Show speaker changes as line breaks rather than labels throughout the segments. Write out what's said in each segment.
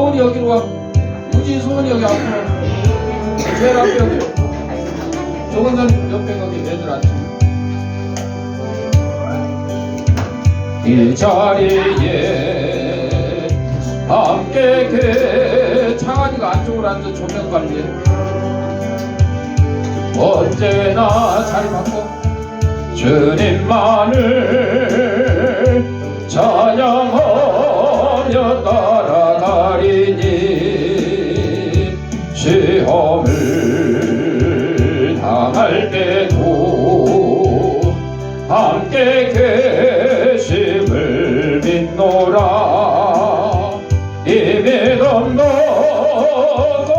소원이 여기로 와. 굳이 소원이 여기 앞으로 제일 앞에 여기. 저건 난 옆에 거기 애들 앉지. 이 자리에 함께 창환이가 안쪽으로 앉아 조명 관리. 언제나 자리 바꿔 주님만을 찬양하며 따라가리니 시험을 당할 때도 함께 계심을 믿노라. 이 믿음 놓고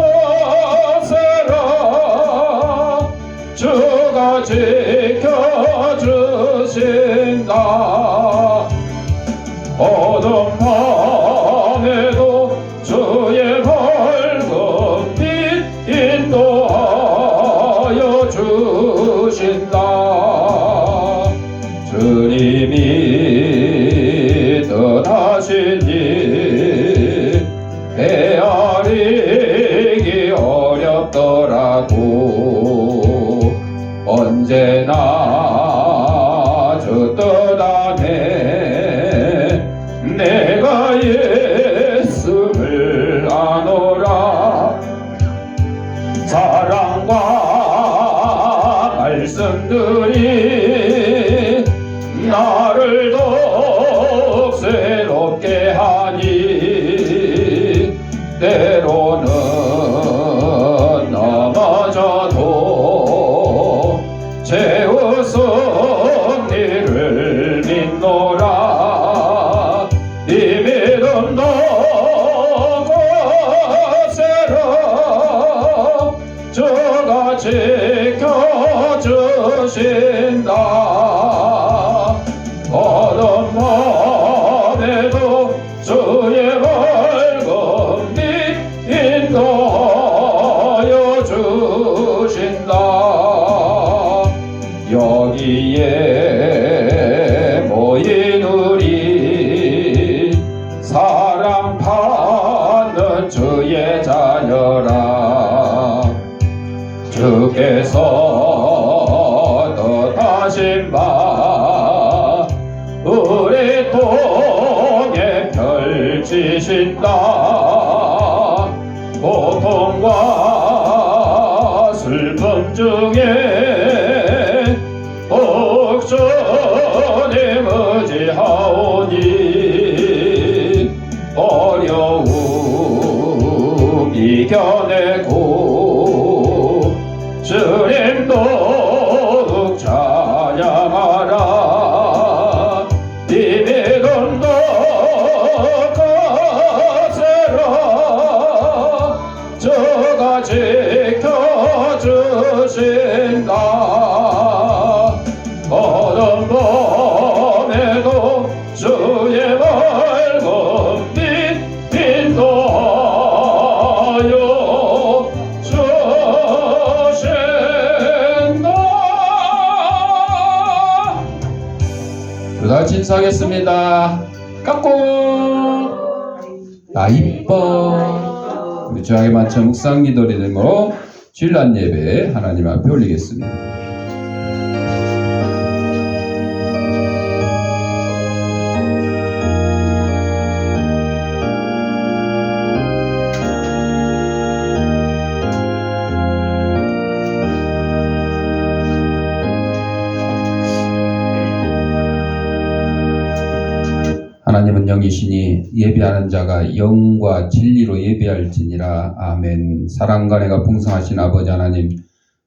살아 주가 지켜주신다. 어두운 밤에도 주의 밝은 빛 인도하여 주신다. 주님이 떠나시니 헤아리기 어렵더라고. 언제나 주 떠나네 내가 예수를 아노라. 사랑과 말씀들이 나를 더욱 새롭게 하니 때로는 넘어져도 채우선 이를 믿노라. 이 믿음 놓고 살아 주가 지켜주신다. 어두운 밤에도 주의 밝은 빛 인도하여 주신다. 여기에 모인 우리 사랑 받는 주의 자녀라. 주께서 떠나신 바 우리 통에 펼치신다. 고통과 슬픔 중에 옥주님 의지하오니 어려움 이겨내고 주님 더욱 찬양하라. 이 믿음 놓고 살아 주가 지켜주신다. 어두운 밤에도 주의 밝은 빛 인도하여 주신다. 다 진사하겠습니다. 깎고 나 이뻐. 우리 주양에 맞춰 묵상 기도 리듬으로 주일날 예배 하나님 앞에 올리겠습니다. 하나님은 영이시니 예배하는 자가 영과 진리로 예배할지니라. 아멘. 사랑과 내가 풍성하신 아버지 하나님,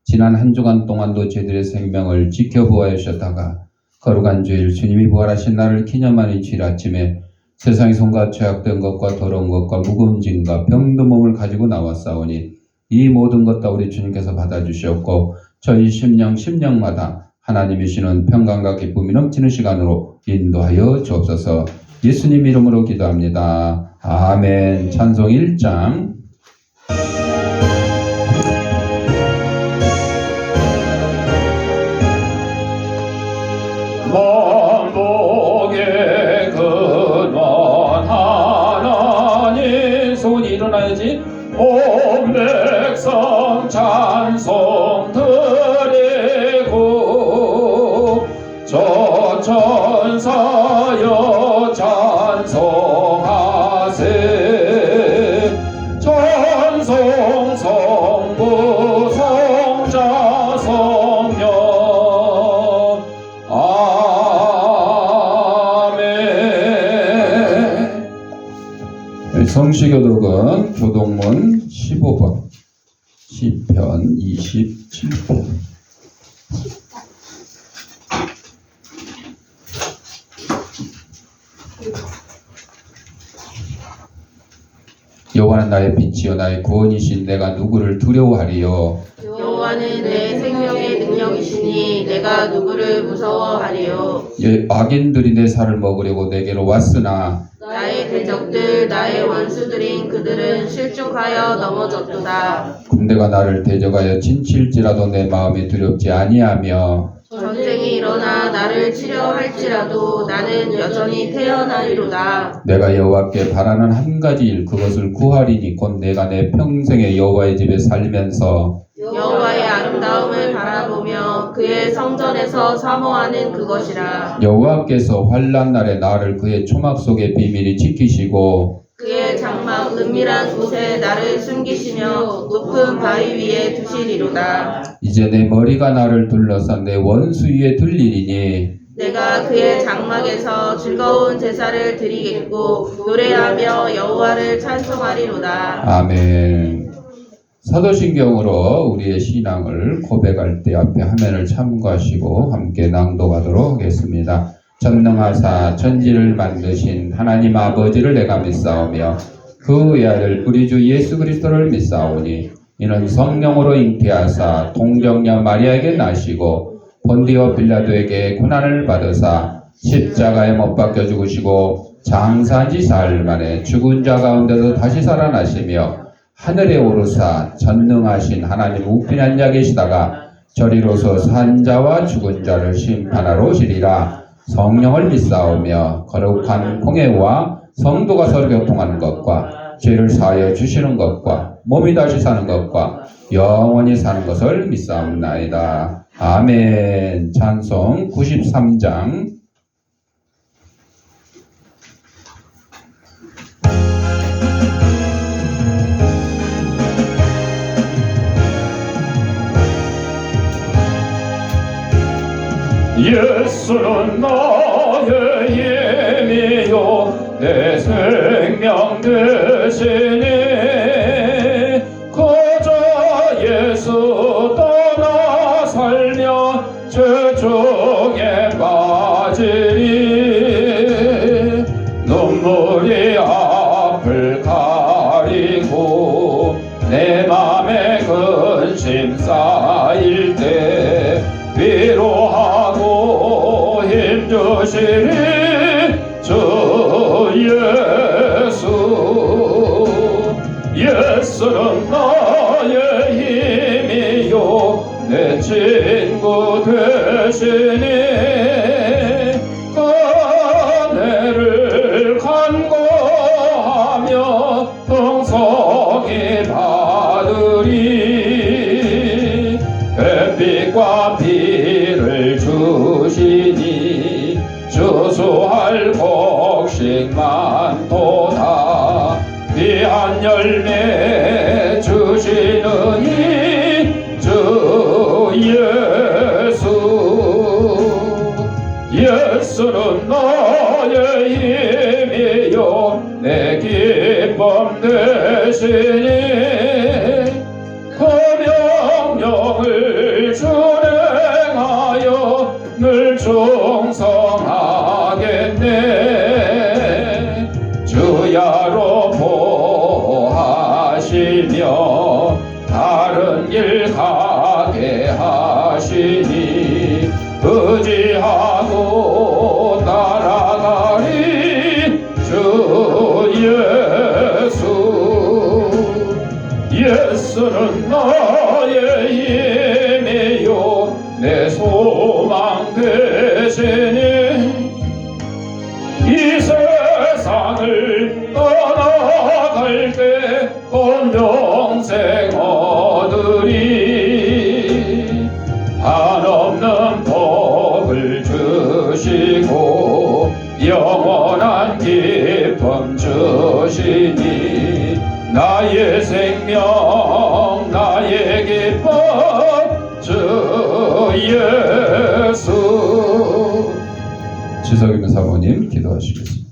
지난 한 주간 동안도 저희들의 생명을 지켜보아 주셨다가 거룩한 주일 주님이 부활하신 날을 기념하는 주일 아침에 세상의 손과 죄악된 것과 더러운 것과 무거운 짐과 병든 몸을 가지고 나왔사오니 이 모든 것 다 우리 주님께서 받아주셨고 저희 심령마다 하나님이 주시는 평강과 기쁨이 넘치는 시간으로 인도하여 주옵소서. 예수님 이름으로 기도합니다. 아멘. 찬송 1장. 만복의 근원 하나님 손이 일어나야지. 온 백성 찬송 드리고 저 천사여 찬송하세. 찬송 성부 성자 성령 아멘. 성시교독은 교독문 15번 시편 27편. 여호와는 나의 빛이요 나의 구원이신 내가 누구를 두려워하리요.
여호와는 내 생명의 능력이시니 내가 누구를 무서워하리요.
악인들이 내 살을 먹으려고 내게로 왔으나
나의 대적들 나의 원수들인 그들은 실족하여 넘어졌도다.
군대가 나를 대적하여 진칠지라도 내 마음이 두렵지 아니하며
전쟁이 일어나 나를 치려 할지라도 나는 여전히 태어나리로다.
내가 여호와께 바라는 한 가지 일 그것을 구하리니 곧 내가 내 평생에 여호와의 집에 살면서
여호와의 아름다움을 바라보며 그의 성전에서 사모하는 그것이라.
여호와께서 환난 날에 나를 그의 초막 속에 비밀히 지키시고
그의 장막 은밀한 곳에 나를 숨기시며 높은 바위 위에 두시리로다.
이제 내 머리가 나를 둘러싼 내 원수 위에 들리리니
내가 그의 장막에서 즐거운 제사를 드리겠고 노래하며 여호와를 찬송하리로다.
아멘. 사도신경으로 우리의 신앙을 고백할 때 앞에 화면을 참고하시고 함께 낭독하도록 하겠습니다. 전능하사 천지를 만드신 하나님 아버지를 내가 믿사오며 그 외아들 우리 주 예수 그리스도를 믿사오니 이는 성령으로 잉태하사 동정녀 마리아에게 나시고 본디오 빌라도에게 고난을 받으사 십자가에 못 박혀 죽으시고 장사한 지 사흘 만에 죽은 자 가운데서 다시 살아나시며 하늘에 오르사 전능하신 하나님 우편에 앉아 계시다가 저리로서 산 자와 죽은 자를 심판하러 오시리라. 성령을 믿사오며 거룩한 공회와 성도가 서로 교통하는 것과 죄를 사하여 주시는 것과 몸이 다시 사는 것과 영원히 사는 것을 믿사옵나이다. 아멘. 찬송 93장. 예수는 나의 힘이요 내 생명 되시니 그저 예수 떠나 살며 죄중에 빠지니 눈물이 앞을 가리고 내 맘에 근심 쌓일 때 위로하고 힘주시니 주 예수. 예수는 나의 힘이요 내 친구 되시니 은혜를 간구하며 풍성히 받으리. 햇빛과 비를 주시니 주수할 곡식 많도다. 귀한 열매 주시느니 주 예수. 예수는 나의 힘이요 내 기쁨 되시니 그 명령을 준행하여 늘 충성하겠네. 주야로 보하시며 다른 길 가게 하시니 의지하고 따라가리 주 예수. 예수는 나의 힘이요 내 소망 되시니 이 세상을 떠나갈 때 내 생명 나의 기쁨 주 예수. 지석임 사모님 기도하시겠습니다.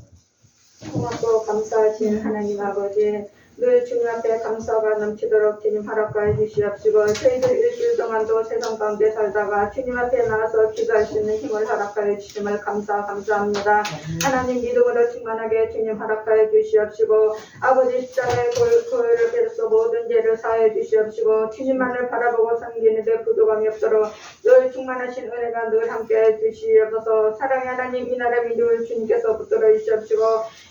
고맙고 감사하신 하나님 아버지, 늘 주님 앞에 감사가 넘치도록 주님 허락하여 주시옵시고, 저희들 일주일 동안도 세상 가운데 살다가 주님 앞에 나와서 기도할 수 있는 힘을 허락하여 주심을 감사합니다. 하나님 믿음으로 충만하게 주님 허락하여 주시옵시고, 아버지 십자가의 고혈을 베어서 모든 죄를 사하여 주시옵시고, 주님만을 바라보고 섬기는 데 부족함이 없도록 늘 충만하신 은혜가 늘 함께해 주시옵소서. 사랑의 하나님, 이 나라 민족을 주님께서 붙들어 주시옵시고,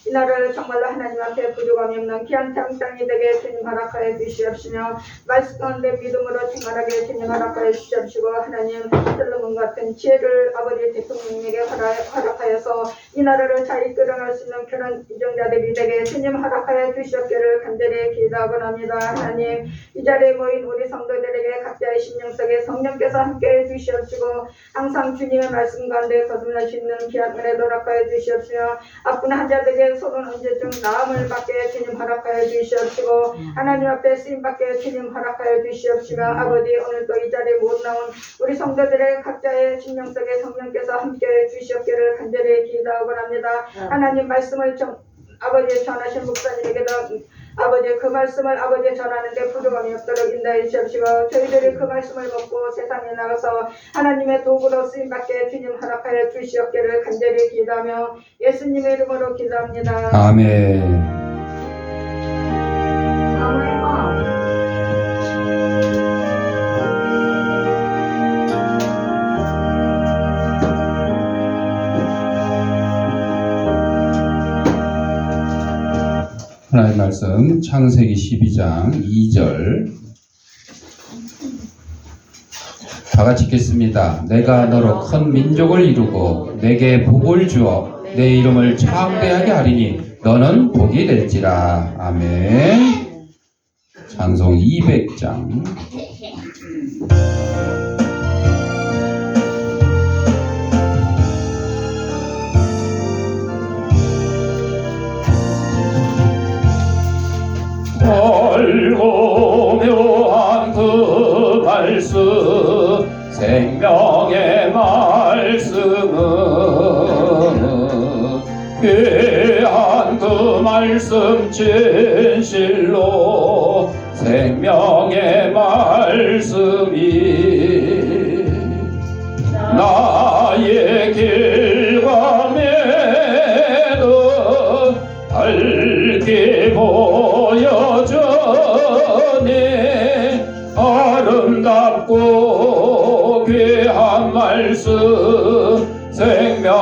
이 나라를 정말로 하나님 앞에 부족함이 없는 귀한 땅이 되게 주님 허락하여 주시옵시며, 말씀 가운데 믿음으로 충만하게 주님 허락하여 주시옵시고, 하나님 솔로몬 같은 지혜를 아버지 대통령에게 허락하여서 이 나라를 잘 이끌어갈 수 있는 그런 이정자들이 되게 주님 허락하여 주시옵기를 간절히 기도하고 합니다. 하나님, 이 자리에 모인 우리 성도들에게 각자의 심령 속에 성령께서 함께해 주시옵시고, 항상 주님의 말씀 가운데 거듭날 수 있는 귀한 은혜도 허락하여 주시옵시며, 아픈 환자들에게 속은 언제쯤 나음을 받게 주님 허락하여 주시옵시고, 하나님 앞에 쓰임받게 주님 허락하여 주시옵시며, 아버지 오늘도 이 자리에 못 나온 우리 성도들의 각자의 심령 속에 성령께서 함께해 주시옵기를 간절히 기도하고 합니다. 하나님 말씀을 아버지 전하신 목사님에게도 아버지 그 말씀을 아버지 전하는데 부족함이 없도록 인도해 주시옵시고, 저희들이 그 말씀을 먹고 세상에 나가서 하나님의 도구로 쓰임받게 주님 허락하여 주시옵기를 간절히 기도하며 예수님의 이름으로 기도합니다.
아멘. 하나님의 말씀 창세기 12장 2절 다 같이 읽겠습니다. 내가 너로 큰 민족을 이루고 내게 복을 주어 내 이름을 창대하게 하리니 너는 복이 될지라. 아멘. 찬송 200장. 멀고 묘한 그 말씀 생명의 말씀은 귀한 그 말씀 진실로 생명의 말씀이 나의 길과 매도 밝게 보여주니 아름답고 귀한 말씀 생명샘이로다.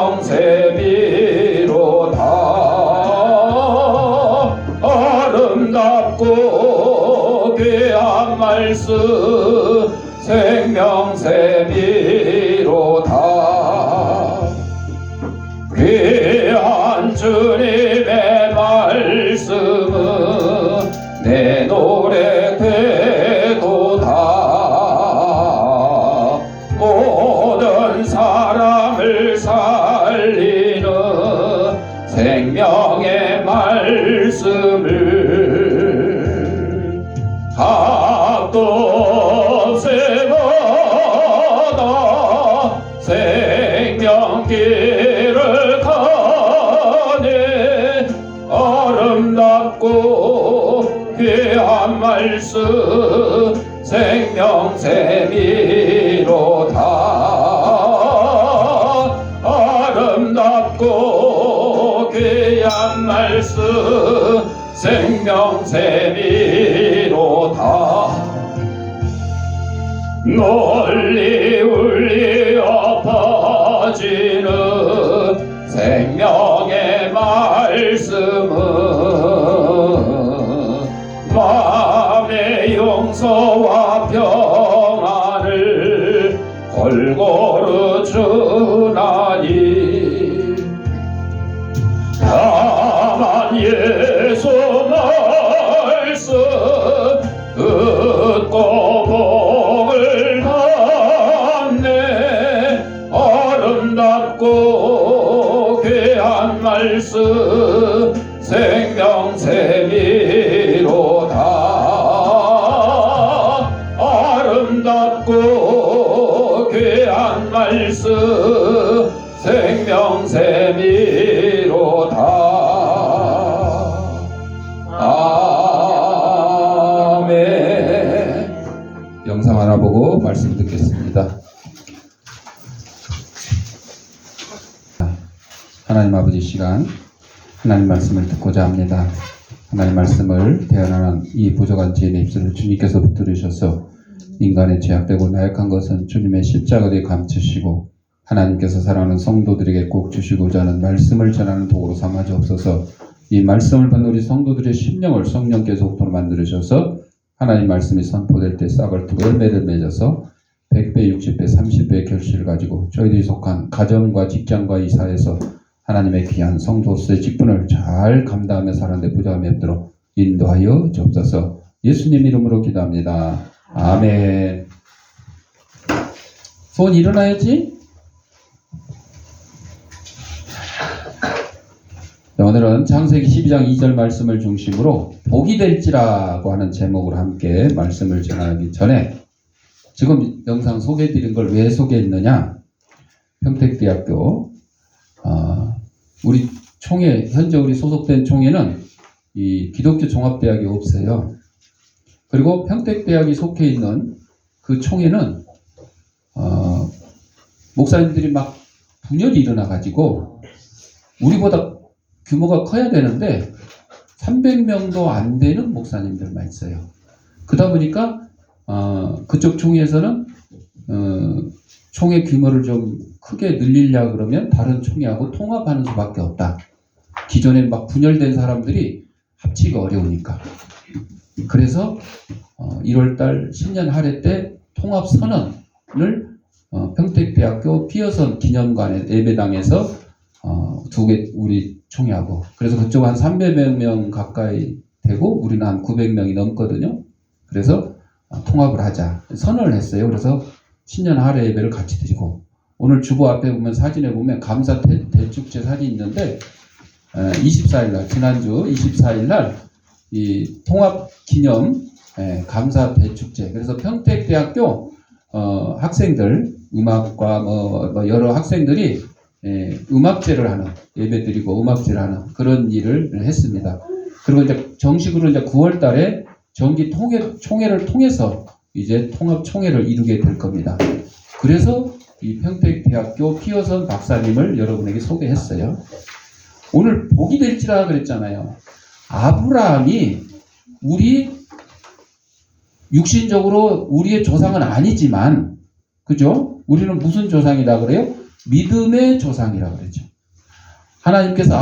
아름답고 귀한 말씀 생명샘이로다. 귀한 주님의 말씀은 내 노래 되도다. 모든 사람을 살리는 생명의 말씀을 각도 세마다 생명길을 가네. 아름답고 귀한 말씀 생명샘이로다. 아름답고 귀한 말씀 생명샘이로다. 널리 울려 퍼지는 생명의 말씀은 마음의 용서와 평안을 골고루 주나니 다만 예수 말씀 듣고 복을 받네. 아름답고 귀한 말씀 생명샘이로다. 예수 생명샘이로다. 아멘. 영상 하나 보고 말씀 듣겠습니다. 하나님 아버지 시간 하나님 말씀을 듣고자 합니다. 하나님 말씀을 대언하는 이 부족한 지혜의 입술을 주님께서 붙들으셔서 인간의 죄악되고 나약한 것은 주님의 십자가에 감추시고 하나님께서 사랑하는 성도들에게 꼭 주시고자 하는 말씀을 전하는 도구로 삼아 주옵소서. 이 말씀을 받는 우리 성도들의 심령을 성령께서 옥토로 만들으셔서 하나님 말씀이 선포될 때 싹을 두고 열매를 맺어서 100배, 60배, 30배의 결실을 가지고 저희들이 속한 가정과 직장과 이 사회에서 하나님의 귀한 성도로서의 직분을 잘 감당하며 살아가는 데 부족함이 없도록 인도하여 주옵소서. 예수님 이름으로 기도합니다. 아멘. 손 일어나야지. 오늘은 창세기 12장 2절 말씀을 중심으로 복이 될지라고 하는 제목으로 함께 말씀을 전하기 전에 지금 영상 소개해드린 걸 왜 소개했느냐? 평택대학교 우리 총회, 현재 우리 소속된 총회는 이 기독교 종합대학이 없어요. 그리고 평택대학이 속해 있는 그 총회는 목사님들이 막 분열이 일어나가지고 우리보다 규모가 커야 되는데 300명도 안 되는 목사님들만 있어요. 그러다 보니까 그쪽 총회에서는 총회 규모를 좀 크게 늘리려고 그러면 다른 총회하고 통합하는 수밖에 없다. 기존에 막 분열된 사람들이 합치기가 어려우니까. 그래서 1월달 신년 할애 때 통합 선언을 평택대학교 피어선 기념관의 예배당에서 두 개 우리 총회하고, 그래서 그쪽 한 300명 가까이 되고 우리는 한 900명이 넘거든요. 그래서 통합을 하자 선언을 했어요. 그래서 신년 할애 예배를 같이 드리고, 오늘 주보 앞에 보면 사진에 보면 감사 대축제 사진이 있는데 24일날 지난주 24일날 이 통합 기념 감사 대축제, 그래서 평택대학교 학생들 음악과 뭐 여러 학생들이 음악제를 하는, 예배드리고 음악제를 하는 그런 일을 했습니다. 그리고 이제 정식으로 이제 9월 달에 정기 총회를 통해서 이제 통합 총회를 이루게 될 겁니다. 그래서 이 평택대학교 피어선 박사님을 여러분에게 소개했어요. 오늘 복이 될지라 그랬잖아요. 아브라함이 우리 육신적으로 우리의 조상은 아니지만, 그죠? 우리는 무슨 조상이라 그래요? 믿음의 조상이라고 그러죠. 하나님께서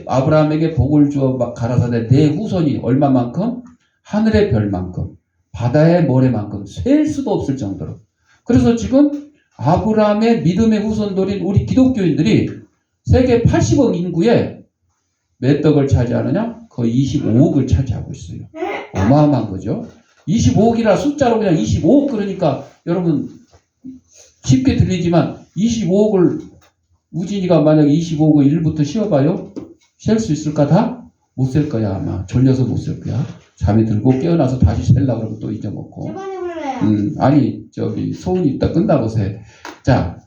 아브라함에게 복을 주어 가라사대 내 후손이 얼마만큼? 하늘의 별만큼, 바다의 모래만큼 셀 수도 없을 정도로. 그래서 지금 아브라함의 믿음의 후손들인 우리 기독교인들이 세계 80억 인구에 몇 떡을 차지하느냐? 거의 25억을 차지하고 있어요. 어마어마한 거죠. 25억이라 숫자로 그냥 25억 그러니까 여러분 쉽게 들리지만 25억을 우진이가 만약에 25억을 1부터 씌워봐요. 셀 수 있을까 다? 못 셀 거야 아마. 졸려서 못 셀 거야. 잠이 들고 깨어나서 다시 셀려고 그러면 또 잊어먹고. 아니 저기 소원이 있다 끈다고 세. 자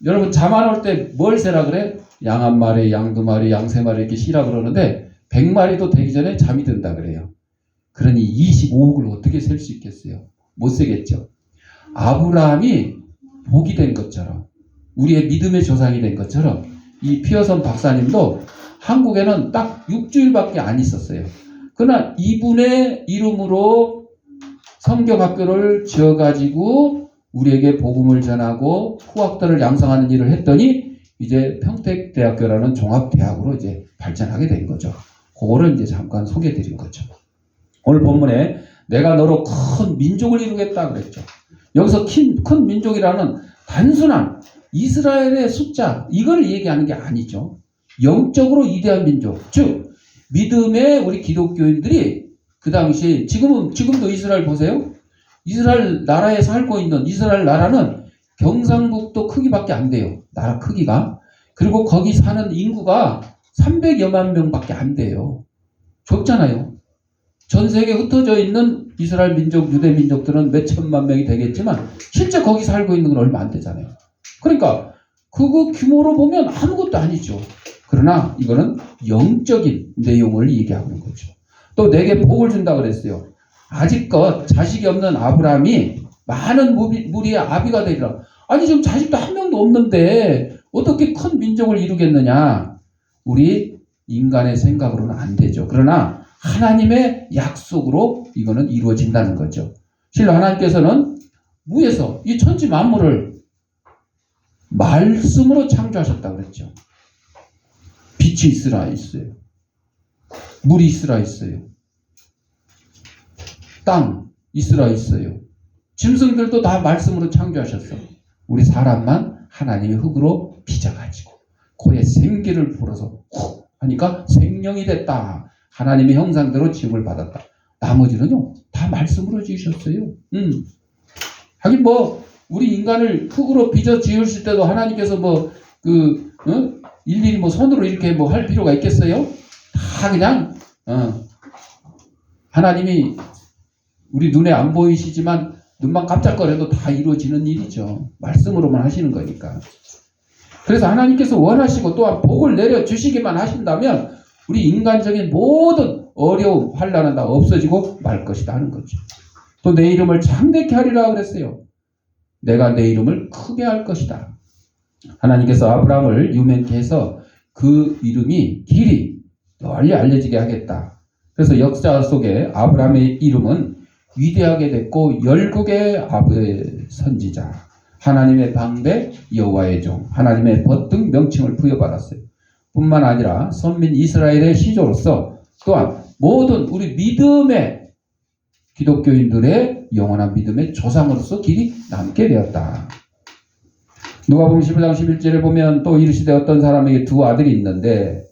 여러분 잠 안 올 때 뭘 세라 그래? 양 한 마리, 양 두 마리, 양 세 마리 이렇게 쉬라 그러는데 100마리도 되기 전에 잠이 든다 그래요. 그러니 25억을 어떻게 셀 수 있겠어요? 못 세겠죠. 아브라함이 복이 된 것처럼, 우리의 믿음의 조상이 된 것처럼 이 피어선 박사님도 한국에는 딱 6주일밖에 안 있었어요. 그러나 이분의 이름으로 성경학교를 지어가지고 우리에게 복음을 전하고 후학들을 양성하는 일을 했더니 이제 평택대학교라는 종합대학으로 이제 발전하게 된 거죠. 그거를 이제 잠깐 소개해드린 거죠. 오늘 본문에 내가 너로 큰 민족을 이루겠다 그랬죠. 여기서 큰 민족이라는 단순한 이스라엘의 숫자 이걸 얘기하는 게 아니죠. 영적으로 위대한 민족, 즉 믿음의 우리 기독교인들이 그 당시 지금도 이스라엘 보세요. 이스라엘 나라에 살고 있는 이스라엘 나라는 경상북도 크기밖에 안 돼요. 나라 크기가. 그리고 거기 사는 인구가 300여만 명밖에 안 돼요. 적잖아요. 전 세계에 흩어져 있는 이스라엘 민족, 유대 민족들은 몇 천만 명이 되겠지만 실제 거기 살고 있는 건 얼마 안 되잖아요. 그러니까 그거 규모로 보면 아무것도 아니죠. 그러나 이거는 영적인 내용을 얘기하는 거죠. 또 내게 복을 준다 그랬어요. 아직껏 자식이 없는 아브라함이 많은 무리의 아비가 되리라. 아니 지금 자식도 한 명도 없는데 어떻게 큰 민족을 이루겠느냐. 우리 인간의 생각으로는 안 되죠. 그러나 하나님의 약속으로 이거는 이루어진다는 거죠. 실로 하나님께서는 무에서 이 천지 만물을 말씀으로 창조하셨다고 그랬죠. 빛이 있으라 있어요. 물이 있으라 있어요. 땅 있으라 있어요. 짐승들도 다 말씀으로 창조하셨어. 우리 사람만 하나님의 흙으로 빚어가지고 코에 생기를 불어서 훅 하니까 생명이 됐다. 하나님의 형상대로 지음을 받았다. 나머지는요 다 말씀으로 지으셨어요. 하긴 뭐 우리 인간을 흙으로 빚어 지으실 때도 하나님께서 일일이 뭐 손으로 이렇게 뭐 할 필요가 있겠어요? 다 그냥 하나님이 우리 눈에 안 보이시지만 눈만 깜짝거려도 다 이루어지는 일이죠. 말씀으로만 하시는 거니까. 그래서 하나님께서 원하시고 또한 복을 내려주시기만 하신다면 우리 인간적인 모든 어려움, 환난은 다 없어지고 말 것이다 하는 거죠. 또 내 이름을 창대케 하리라 그랬어요. 내가 내 이름을 크게 할 것이다. 하나님께서 아브라함을 유명케 해서 그 이름이 길이 널리 알려지게 하겠다. 그래서 역사 속에 아브라함의 이름은 위대하게 됐고 열국의 아브의 선지자, 하나님의 방백, 여호와의 종, 하나님의 벗 등 명칭을 부여받았어요. 뿐만 아니라 선민 이스라엘의 시조로서 또한 모든 우리 믿음의 기독교인들의 영원한 믿음의 조상으로서 길이 남게 되었다. 누가복음 11장 11절에 보면 또 이르시되 어떤 사람에게 두 아들이 있는데,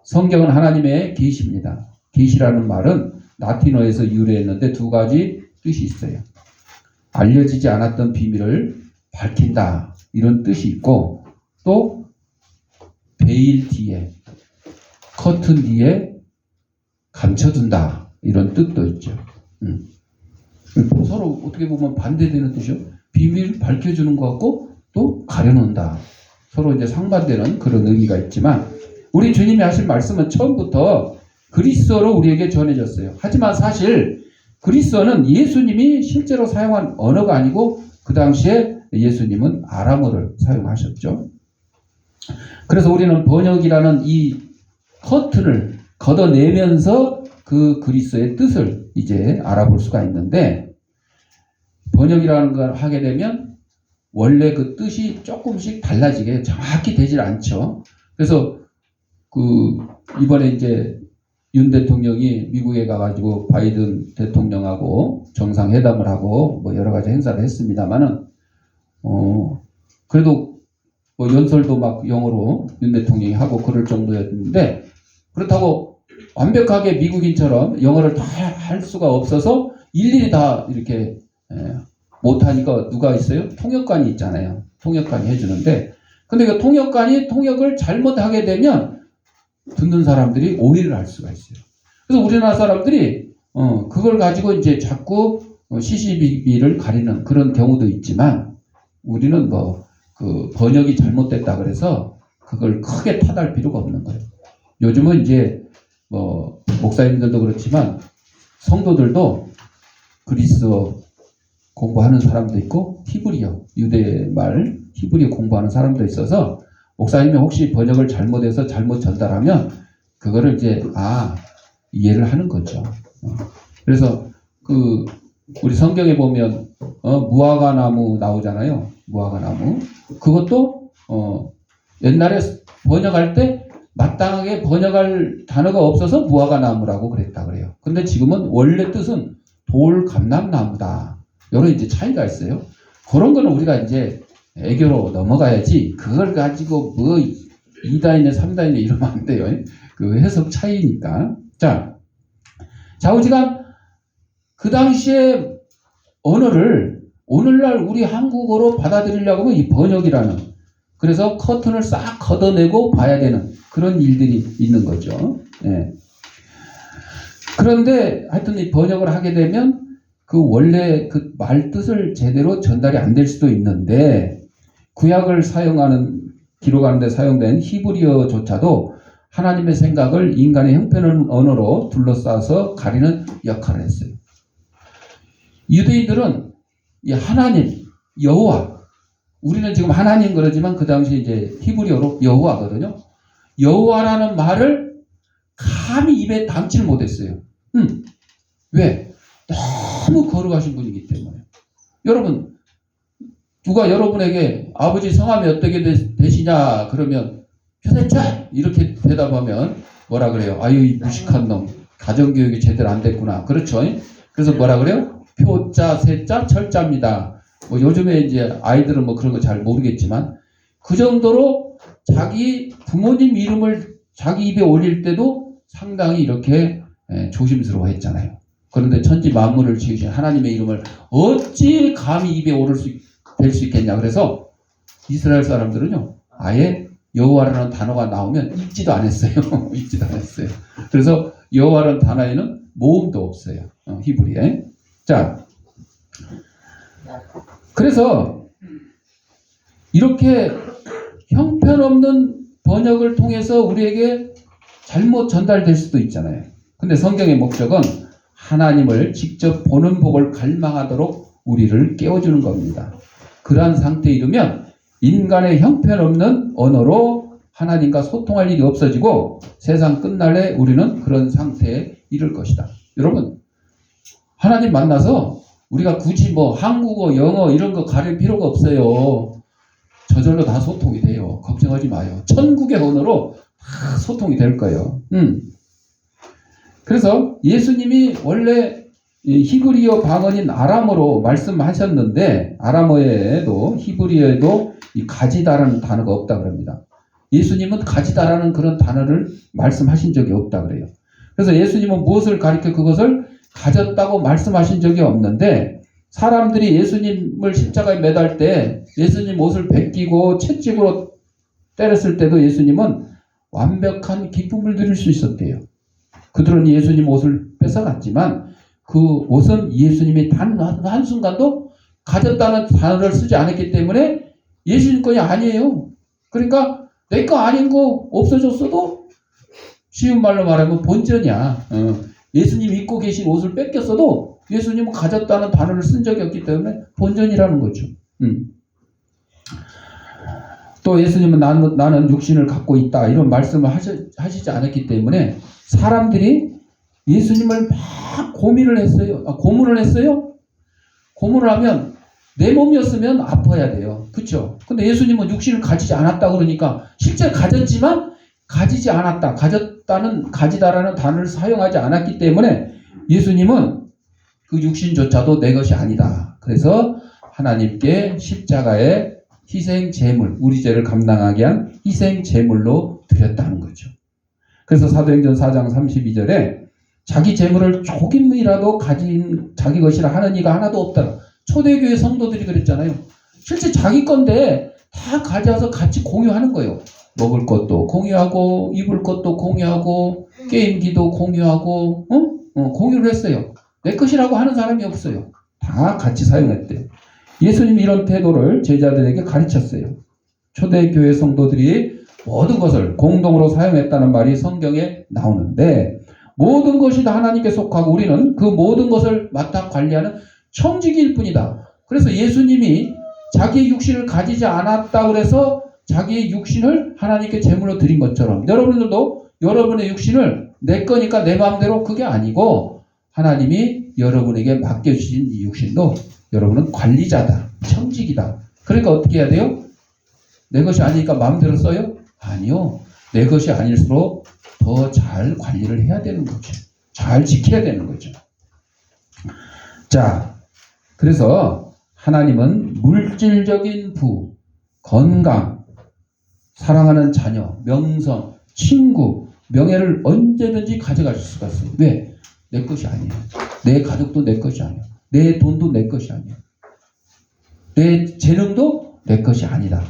성경은 하나님의 계시입니다. 계시라는 말은 라틴어에서 유래했는데 두 가지 뜻이 있어요. 알려지지 않았던 비밀을 밝힌다 이런 뜻이 있고, 또 베일 뒤에 커튼 뒤에 감춰둔다 이런 뜻도 있죠. 서로 어떻게 보면 반대되는 뜻이요. 비밀을 밝혀주는 것 같고 또 가려놓는다. 서로 이제 상반되는 그런 의미가 있지만 우리 주님이 하신 말씀은 처음부터 그리스어로 우리에게 전해졌어요. 하지만 사실 그리스어는 예수님이 실제로 사용한 언어가 아니고 그 당시에 예수님은 아람어를 사용하셨죠. 그래서 우리는 번역이라는 이 커튼을 걷어내면서 그 그리스어의 뜻을 이제 알아볼 수가 있는데, 번역이라는 걸 하게 되면 원래 그 뜻이 조금씩 달라지게 정확히 되질 않죠. 그래서 이번에 이제 윤 대통령이 미국에 가가지고 바이든 대통령하고 정상회담을 하고 뭐 여러 가지 행사를 했습니다만은, 그래도 뭐 연설도 막 영어로 윤 대통령이 하고 그럴 정도였는데, 그렇다고 완벽하게 미국인처럼 영어를 다 할 수가 없어서 일일이 다 이렇게 못하니까 누가 있어요? 통역관이 있잖아요. 통역관이 해주는데, 근데 그 통역관이 통역을 잘못하게 되면 듣는 사람들이 오해를 할 수가 있어요. 그래서 우리나라 사람들이 그걸 가지고 이제 자꾸 시시비비를 가리는 그런 경우도 있지만, 우리는 그 번역이 잘못됐다 그래서 그걸 크게 탓할 필요가 없는 거예요. 요즘은 이제 목사님들도 그렇지만 성도들도 그리스어 공부하는 사람도 있고 히브리어, 유대말 히브리어 공부하는 사람도 있어서 목사님이 혹시 번역을 잘못해서 잘못 전달하면 그거를 이제 이해를 하는 거죠. 그래서 우리 성경에 보면 무화과나무 나오잖아요. 무화과나무. 그것도 옛날에 번역할 때 마땅하게 번역할 단어가 없어서 무화과나무라고 그랬다 그래요. 근데 지금은 원래 뜻은 돌감람나무다. 여러 이제 차이가 있어요. 그런 거는 우리가 이제 애교로 넘어가야지, 그걸 가지고 2단이네 3단이네 이러면 안 돼요. 그 해석 차이니까. 자, 좌우지간 그 당시에 언어를 오늘날 우리 한국어로 받아들이려고 하면 이 번역이라는, 그래서 커튼을 싹 걷어내고 봐야 되는 그런 일들이 있는 거죠. 예. 그런데 하여튼 이 번역을 하게 되면 그 원래 그 말 뜻을 제대로 전달이 안 될 수도 있는데, 구약을 사용하는 기록하는 데 사용된 히브리어조차도 하나님의 생각을 인간의 형편없는 언어로 둘러싸서 가리는 역할을 했어요. 유대인들은 이 하나님, 여호와, 우리는 지금 하나님 그러지만 그 당시 이제 히브리어로 여호와거든요. 여호와라는 말을 감히 입에 담지를 못했어요. 왜? 너무 거룩하신 분이기 때문에. 여러분, 누가 여러분에게 아버지 성함이 어떻게 되시냐 그러면 표대짜 이렇게 대답하면 뭐라 그래요? 아유, 이 무식한 놈, 가정교육이 제대로 안 됐구나. 그렇죠? 그래서 뭐라 그래요? 표자, 세자, 철자입니다. 뭐 요즘에 이제 아이들은 뭐 그런 거 잘 모르겠지만 그 정도로 자기 부모님 이름을 자기 입에 올릴 때도 상당히 이렇게 조심스러워 했잖아요. 그런데 천지 만물을 지으신 하나님의 이름을 어찌 감히 입에 오를 될 수 있겠냐. 그래서 이스라엘 사람들은요, 아예 여호와라는 단어가 나오면 읽지도 안 했어요. 읽지도 안 했어요. 그래서 여호와라는 단어에는 모음도 없어요. 히브리에. 자, 그래서 이렇게 형편없는 번역을 통해서 우리에게 잘못 전달될 수도 있잖아요. 근데 성경의 목적은 하나님을 직접 보는 복을 갈망하도록 우리를 깨워주는 겁니다. 그러한 상태에 이르면 인간의 형편없는 언어로 하나님과 소통할 일이 없어지고 세상 끝날에 우리는 그런 상태에 이를 것이다. 여러분, 하나님 만나서 우리가 굳이 뭐 한국어, 영어 이런 거 가릴 필요가 없어요. 저절로 다 소통이 돼요. 걱정하지 마요. 천국의 언어로 다 소통이 될 거예요. 그래서 예수님이 원래 히브리어 방언인 아람어로 말씀하셨는데 아람어에도 히브리어에도 이 가지다라는 단어가 없다 그럽니다. 예수님은 가지다라는 그런 단어를 말씀하신 적이 없다 그래요. 그래서 예수님은 무엇을 가리켜 그것을 가졌다고 말씀하신 적이 없는데 사람들이 예수님을 십자가에 매달 때 예수님 옷을 벗기고 채찍으로 때렸을 때도 예수님은 완벽한 기쁨을 누릴 수 있었대요. 그들은 예수님 옷을 뺏어갔지만 그 옷은 예수님이 단 한순간도 가졌다는 단어를 쓰지 않았기 때문에 예수님 것이 아니에요. 그러니까 내 거 아닌 거 없어졌어도 쉬운 말로 말하면 본전이야. 예수님이 입고 계신 옷을 뺏겼어도 예수님은 가졌다는 단어를 쓴 적이 없기 때문에 본전이라는 거죠. 또 예수님은 나는 육신을 갖고 있다 이런 말씀을 하시지 않았기 때문에 사람들이 예수님을 막 고민을 했어요. 고문을 했어요. 고문을 하면 내 몸이었으면 아파야 돼요. 그렇죠? 근데 예수님은 육신을 가지지 않았다 그러니까 실제 가졌지만 가지지 않았다. 가지다라는 단어를 사용하지 않았기 때문에 예수님은 그 육신조차도 내 것이 아니다. 그래서 하나님께 십자가의 희생 제물, 우리 죄를 감당하게 한 희생 제물로 드렸다는 거죠. 그래서 사도행전 4장 32절에 자기 재물을 조금이라도 가진 자기 것이라 하는 이가 하나도 없다. 초대교회 성도들이 그랬잖아요. 실제 자기 건데 다 가져와서 같이 공유하는 거예요. 먹을 것도 공유하고 입을 것도 공유하고 게임기도 공유하고 공유를 했어요. 내 것이라고 하는 사람이 없어요. 다 같이 사용했대요. 예수님이 이런 태도를 제자들에게 가르쳤어요. 초대교회 성도들이 모든 것을 공동으로 사용했다는 말이 성경에 나오는데 모든 것이 다 하나님께 속하고 우리는 그 모든 것을 맡아 관리하는 청지기일 뿐이다. 그래서 예수님이 자기의 육신을 가지지 않았다 그래서 자기의 육신을 하나님께 제물로 드린 것처럼 여러분들도 여러분의 육신을 내 거니까 내 마음대로 그게 아니고 하나님이 여러분에게 맡겨주신 이 육신도 여러분은 관리자다. 청지기다. 그러니까 어떻게 해야 돼요? 내 것이 아니니까 마음대로 써요? 아니요. 내 것이 아닐수록 더 잘 관리를 해야 되는 거죠. 잘 지켜야 되는 거죠. 자, 그래서 하나님은 물질적인 부, 건강, 사랑하는 자녀, 명성, 친구, 명예를 언제든지 가져가실 수가 있어요. 왜? 내 것이 아니에요. 내 가족도 내 것이 아니에요. 내 돈도 내 것이 아니에요. 내 재능도 내 것이 아니다.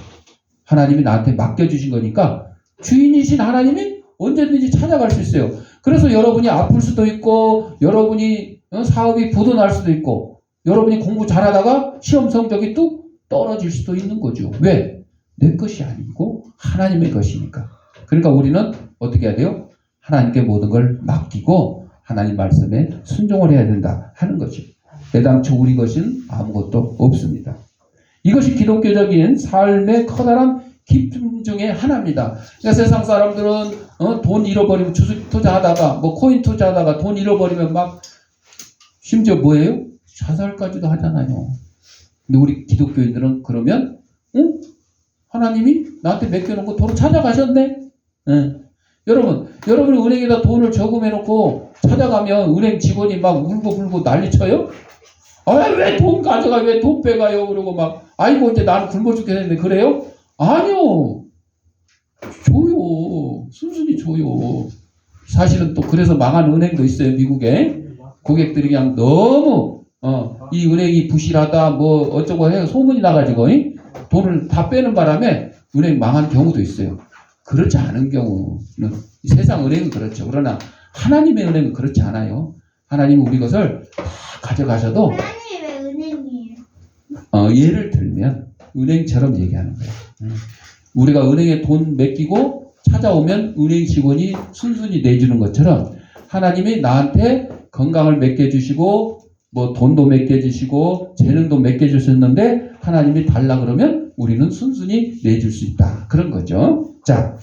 하나님이 나한테 맡겨주신 거니까 주인이신 하나님이 언제든지 찾아갈 수 있어요. 그래서 여러분이 아플 수도 있고 여러분이 사업이 부도날 수도 있고 여러분이 공부 잘하다가 시험 성적이 뚝 떨어질 수도 있는 거죠. 왜? 내 것이 아니고 하나님의 것이니까. 그러니까 우리는 어떻게 해야 돼요? 하나님께 모든 걸 맡기고 하나님 말씀에 순종을 해야 된다 하는 거죠. 애당초 우리 것은 아무것도 없습니다. 이것이 기독교적인 삶의 커다란 기쁨 중에 하나입니다. 그러니까 세상 사람들은 돈 잃어버리면 주식 투자하다가 뭐 코인 투자하다가 돈 잃어버리면 막 심지어 뭐예요? 자살까지도 하잖아요. 근데 우리 기독교인들은 그러면 하나님이 나한테 맡겨놓은 거 도로 찾아가셨네? 여러분이 은행에다 돈을 저금해놓고 찾아가면 은행 직원이 막 울고 불고 난리쳐요? 왜 돈 가져가? 왜 돈 빼가요? 그러고 막 아이고 이제 나는 굶어 죽겠는데 그래요? 아니요. 줘요. 순순히 줘요. 사실은 또 그래서 망한 은행도 있어요. 미국에. 고객들이 그냥 너무 이 은행이 부실하다 뭐 어쩌고 해서 소문이 나가지고 돈을 다 빼는 바람에 은행 망한 경우도 있어요. 그렇지 않은 경우는 세상 은행은 그렇죠. 그러나 하나님의 은행은 그렇지 않아요. 하나님은 우리 것을 다 가져가셔도
하나님 왜 은행이에요?
예를 들면 은행처럼 얘기하는 거예요. 우리가 은행에 돈 맡기고 찾아오면 은행 직원이 순순히 내주는 것처럼 하나님이 나한테 건강을 맡겨주시고 뭐 돈도 맡겨주시고 재능도 맡겨주셨는데 하나님이 달라 그러면 우리는 순순히 내줄 수 있다. 그런 거죠. 자,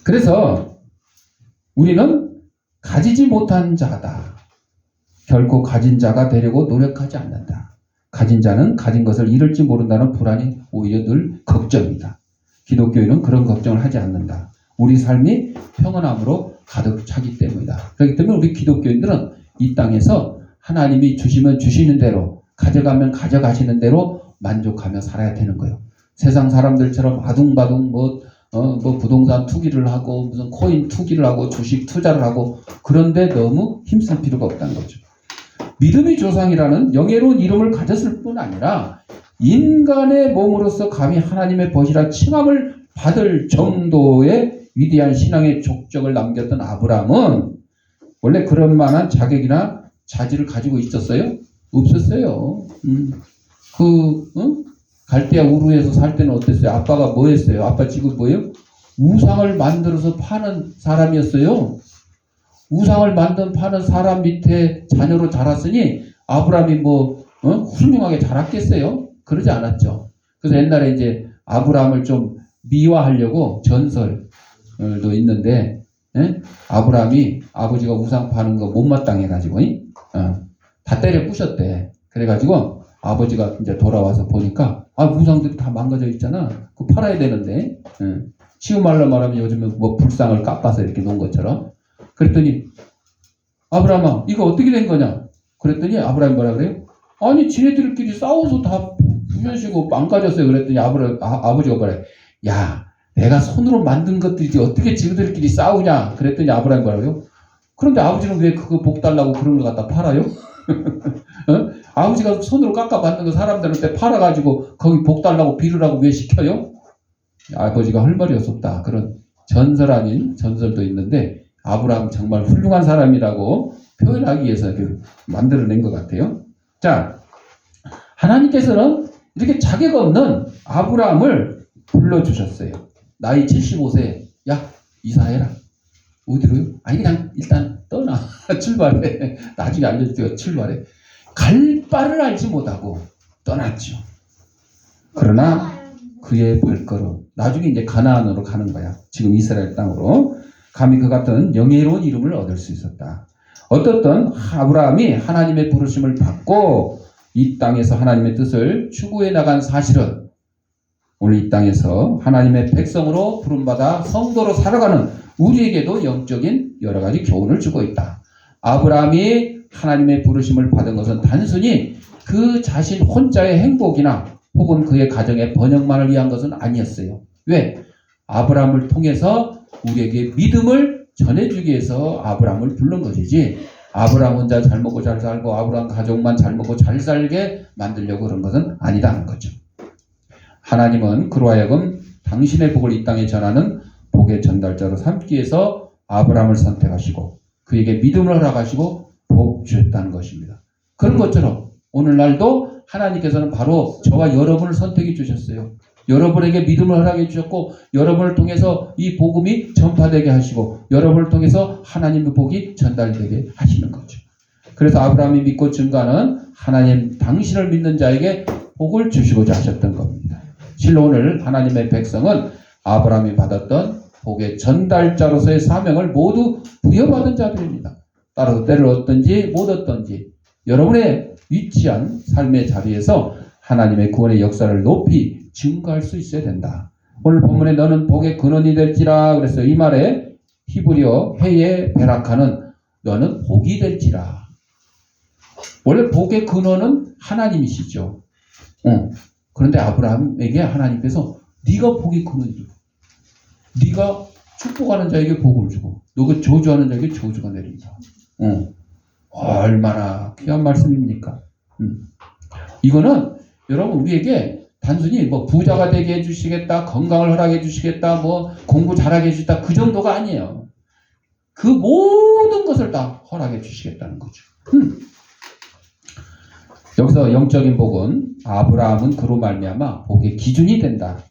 그래서 우리는 가지지 못한 자다. 결코 가진 자가 되려고 노력하지 않는다. 가진 자는 가진 것을 잃을지 모른다는 불안이 오히려 늘 걱정이다. 기독교인은 그런 걱정을 하지 않는다. 우리 삶이 평안함으로 가득 차기 때문이다. 그렇기 때문에 우리 기독교인들은 이 땅에서 하나님이 주시면 주시는 대로 가져가면 가져가시는 대로 만족하며 살아야 되는 거예요. 세상 사람들처럼 아둥바둥 뭐 부동산 투기를 하고 무슨 코인 투기를 하고 주식 투자를 하고 그런데 너무 힘쓸 필요가 없다는 거죠. 믿음의 조상이라는 영예로운 이름을 가졌을 뿐 아니라 인간의 몸으로서 감히 하나님의 벗이라 칭함을 받을 정도의 위대한 신앙의 족적을 남겼던 아브라함은 원래 그런 만한 자격이나 자질을 가지고 있었어요? 없었어요. 갈대아 우르에서 살 때는 어땠어요? 아빠가 뭐 했어요? 아빠 지금 뭐예요? 우상을 만들어서 파는 사람이었어요. 우상을 파는 사람 밑에 자녀로 자랐으니 아브라함이 훌륭하게 자랐겠어요? 그러지 않았죠. 그래서 옛날에 이제 아브라함을 좀 미화하려고 전설도 있는데, 아브라함이 아버지가 우상 파는 거 못마땅해가지고, 다 때려 부셨대. 그래가지고 아버지가 이제 돌아와서 보니까, 우상들이 다 망가져 있잖아. 그거 팔아야 되는데, 쉬운 말로 말하면 요즘에 뭐 불상을 깎아서 이렇게 놓은 것처럼. 그랬더니, 아브라함아, 이거 어떻게 된 거냐? 그랬더니 아브라함이 뭐라 그래요? 아니, 지네들끼리 싸워서 다 부셔지고 망가졌어요. 그랬더니 아버지가 뭐라 해요? 야, 내가 손으로 만든 것들이지 어떻게 지그들끼리 싸우냐? 그랬더니 아브라함이 뭐라 그래요? 그런데 아버지는 왜 그거 복 달라고 그런 거 갖다 팔아요? 아버지가 손으로 깎아 만든 거 사람들한테 팔아가지고 거기 복 달라고 빌으라고 왜 시켜요? 아버지가 할 말이 없었다. 그런 전설 아닌 전설도 있는데 아브라함 정말 훌륭한 사람이라고 표현하기 위해서 만들어낸 것 같아요. 자, 하나님께서는 이렇게 자격 없는 아브라함을 불러주셨어요. 나이 75세, 야, 이사해라. 어디로요? 아니, 그냥 일단 떠나. 출발해. 나중에 알려줄게요. 출발해. 갈 바를 알지 못하고 떠났죠. 그러나 그의 발걸음, 나중에 이제 가나안으로 가는 거야. 지금 이스라엘 땅으로. 감히 그 같은 영예로운 이름을 얻을 수 있었다. 어떻든 아브라함이 하나님의 부르심을 받고 이 땅에서 하나님의 뜻을 추구해 나간 사실은 오늘 이 땅에서 하나님의 백성으로 부름받아 성도로 살아가는 우리에게도 영적인 여러 가지 교훈을 주고 있다. 아브라함이 하나님의 부르심을 받은 것은 단순히 그 자신 혼자의 행복이나 혹은 그의 가정의 번영만을 위한 것은 아니었어요. 왜? 아브라함을 통해서 우리에게 믿음을 전해주기 위해서 아브라함을 부른 것이지 아브라함 혼자 잘 먹고 잘 살고 아브라함 가족만 잘 먹고 잘 살게 만들려고 그런 것은 아니다는 거죠. 하나님은 그로 하여금 당신의 복을 이 땅에 전하는 복의 전달자로 삼기 위해서 아브라함을 선택하시고 그에게 믿음을 허락하시고 복 주셨다는 것입니다. 그런 것처럼 오늘날도 하나님께서는 바로 저와 여러분을 선택해 주셨어요. 여러분에게 믿음을 허락해 주셨고 여러분을 통해서 이 복음이 전파되게 하시고 여러분을 통해서 하나님의 복이 전달되게 하시는 거죠. 그래서 아브라함이 믿고 증거하는 하나님 당신을 믿는 자에게 복을 주시고자 하셨던 겁니다. 실로 오늘 하나님의 백성은 아브라함이 받았던 복의 전달자로서의 사명을 모두 부여받은 자들입니다. 따라서 때를 얻든지 못 얻든지 여러분의 위치한 삶의 자리에서 하나님의 구원의 역사를 높이 증거할 수 있어야 된다. 오늘 본문에 너는 복의 근원이 될지라 그랬어요. 이 말에 히브리어 헤예 베라카는 너는 복이 될지라. 원래 복의 근원은 하나님이시죠. 그런데 아브라함에게 하나님께서 네가 복의 근원이고 네가 축복하는 자에게 복을 주고 너가 저주하는 자에게 저주가 내린다. 얼마나 귀한 말씀입니까? 이거는 여러분 우리에게 단순히 뭐 부자가 되게 해주시겠다, 건강을 허락해 주시겠다, 뭐 공부 잘하게 해주겠다 그 정도가 아니에요. 그 모든 것을 다 허락해 주시겠다는 거죠. 여기서 영적인 복은 아브라함은 그로 말미암아 복의 기준이 된다.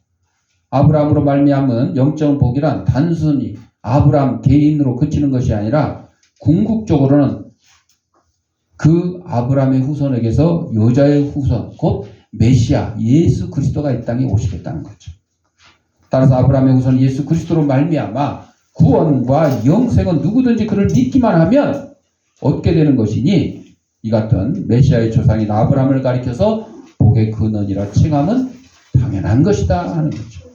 아브라함으로 말미암은 영적인 복이란 단순히 아브라함 개인으로 그치는 것이 아니라 궁극적으로는 그 아브라함의 후손에게서 여자의 후손 곧 메시아 예수 그리스도가 이 땅에 오시겠다는 거죠. 따라서 아브라함의 후손 예수 그리스도로 말미암아 구원과 영생은 누구든지 그를 믿기만 하면 얻게 되는 것이니 이 같은 메시아의 조상인 아브라함을 가리켜서 복의 근원이라 칭함은 당연한 것이다 하는 거죠.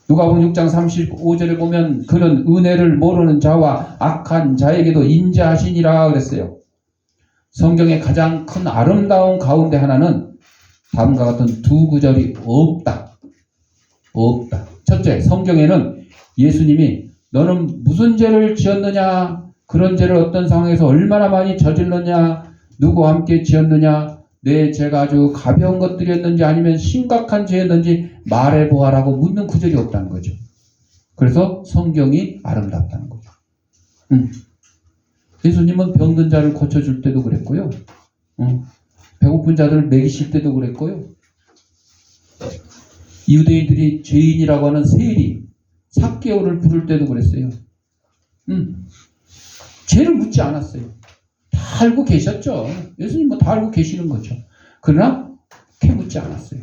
누가복음 6장 35절에 보면 그는 은혜를 모르는 자와 악한 자에게도 인자하시니라 그랬어요. 성경의 가장 큰 아름다운 가운데 하나는 다음과 같은 두 구절이 없다. 첫째, 성경에는 예수님이 너는 무슨 죄를 지었느냐, 그런 죄를 어떤 상황에서 얼마나 많이 저질렀냐, 누구와 함께 지었느냐, 내 죄가 아주 가벼운 것들이었는지 아니면 심각한 죄였는지 말해보아라고 묻는 구절이 없다는 거죠. 그래서 성경이 아름답다는 거죠. 예수님은 병든 자를 고쳐줄 때도 그랬고요. 배고픈 자들을 먹이실 때도 그랬고요. 유대인들이 죄인이라고 하는 세리, 삭개오를 부를 때도 그랬어요. 죄를 묻지 않았어요. 다 알고 계셨죠. 예수님은 다 알고 계시는 거죠. 그러나 캐묻지 않았어요.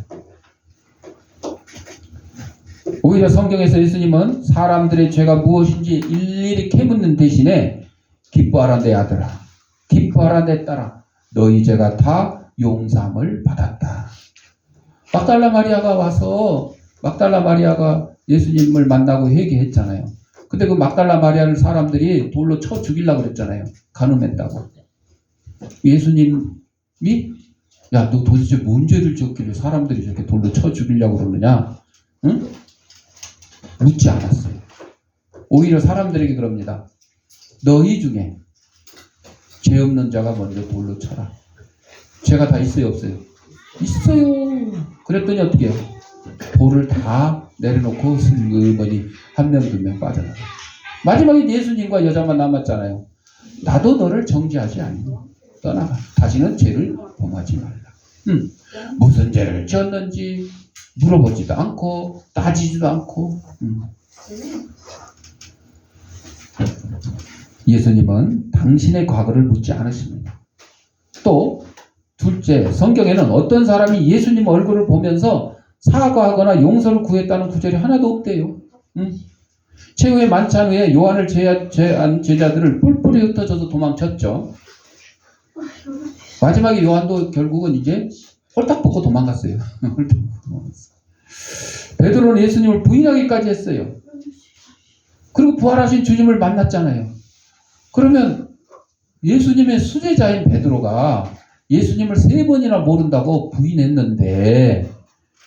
오히려 성경에서 예수님은 사람들의 죄가 무엇인지 일일이 캐묻는 대신에 기뻐하라 내 아들아, 기뻐하라 내 딸아, 너희 죄가 다 용서함을 받았다. 막달라 마리아가 와서 막달라 마리아가 예수님을 만나고 회개했잖아요. 근데 그 막달라 마리아를 사람들이 돌로 쳐 죽이려고 그랬잖아요. 간음했다고. 예수님이 야, 너 도대체 뭔 죄를 지었길래 사람들이 저렇게 돌로 쳐 죽이려고 그러느냐? 응? 묻지 않았어요. 오히려 사람들에게 그럽니다. 너희 중에 죄 없는 자가 먼저 돌로 쳐라. 죄가 다 있어요, 없어요? 있어요. 그랬더니 어떻게 해요? 돌을 다 내려놓고 슬그머니 한 명, 두 명 빠져나가. 마지막에 예수님과 여자만 남았잖아요. 나도 너를 정죄하지 않니. 떠나가. 다시는 죄를 범하지 말라. 무슨 죄를 지었는지 물어보지도 않고 따지지도 않고. 예수님은 당신의 과거를 묻지 않으십니다. 또 둘째, 성경에는 어떤 사람이 예수님 얼굴을 보면서 사과하거나 용서를 구했다는 구절이 하나도 없대요. 최후의 만찬 후에 요한을 제한 제자들을 뿔뿔이 흩어져서 도망쳤죠. 마지막에 요한도 결국은 이제 홀딱 벗고 도망갔어요. 베드로는 예수님을 부인하기까지 했어요. 그리고 부활하신 주님을 만났잖아요. 그러면 예수님의 수제자인 베드로가 예수님을 3번이나 모른다고 부인했는데,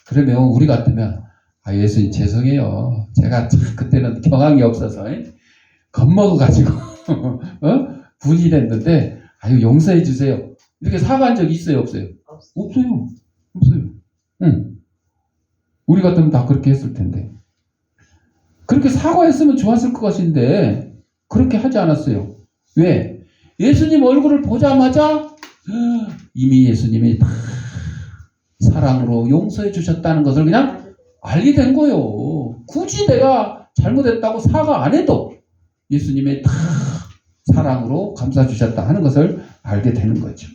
그러면 우리 같으면 예수님 죄송해요. 제가 참 그때는 경황이 없어서 겁먹어가지고 부인했는데 용서해 주세요. 이렇게 사과한 적 있어요, 없어요? 없어요. 우리 같으면 다 그렇게 했을 텐데. 그렇게 사과했으면 좋았을 것 같은데 그렇게 하지 않았어요. 왜? 예수님 얼굴을 보자마자 이미 예수님이 다 사랑으로 용서해 주셨다는 것을 그냥 알게 된 거예요. 굳이 내가 잘못했다고 사과 안 해도 예수님의 다 사랑으로 감싸주셨다 하는 것을 알게 되는 거죠.